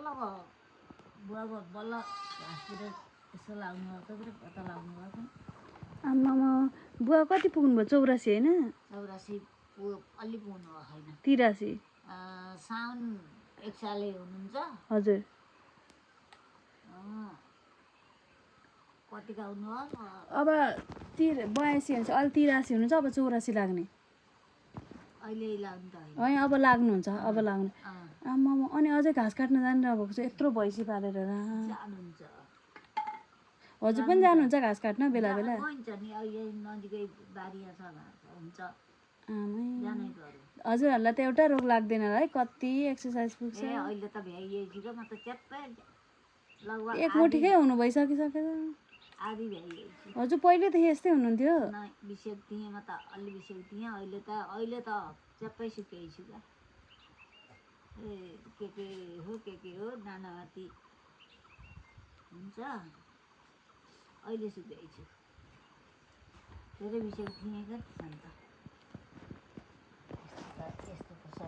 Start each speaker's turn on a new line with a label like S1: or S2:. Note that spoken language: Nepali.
S1: बल्ल बुवाको बल्ल घाँसतिर यसो लाग्नु भएको कि कता लाग्नु भएको।
S2: आमामा बुवा कति पुग्नुभयो 84 होइन
S1: 84 अलि पुग्नु भएको छैन
S2: 83
S1: साउन 1 साले हुनुहुन्छ
S2: हजुर
S1: कतिका हुनुभयो
S2: अब 82 हुन्छ अलि 83 हुनुहुन्छ अब 84 लाग्ने
S1: अहिले लाग्नु त होइन
S2: है अब लाग्नुहुन्छ अब लाग्ने आमामा अनि अझै घाँस काट्न जानु भएको छ यत्रो भैँसी पालेर
S1: जानुहुन्छ
S2: हजुर पनि जानुहुन्छ घाँस काट्न बेला बेला
S1: हुन्छ नि अहिले नजिकै बारीमा छ घाँस हुन्छ
S2: आमै
S1: जानै पर्यो
S2: हजुरहरूलाई त एउटा रोग लाग्दैन होला है कति एक्सर्साइज पुग्छ
S1: ए अहिले त भ्याइएछु क्या म त च्याप्पै लगभग
S2: एक मुठीकै हुनु भइसकिसकेछ
S1: आधी भ्याइएछु
S2: हजुर पहिले त यस्तै हुनुहुन्थ्यो
S1: बिसेक थिएँ म त अलि बिसेक थिएँ अहिले त च्याप्पै सुकेछु क्या ए के हो नानामाती हुन्छ अहिले सुकेछु धेरै बिसेक थिएँ क्या अन्त यस्तो त छ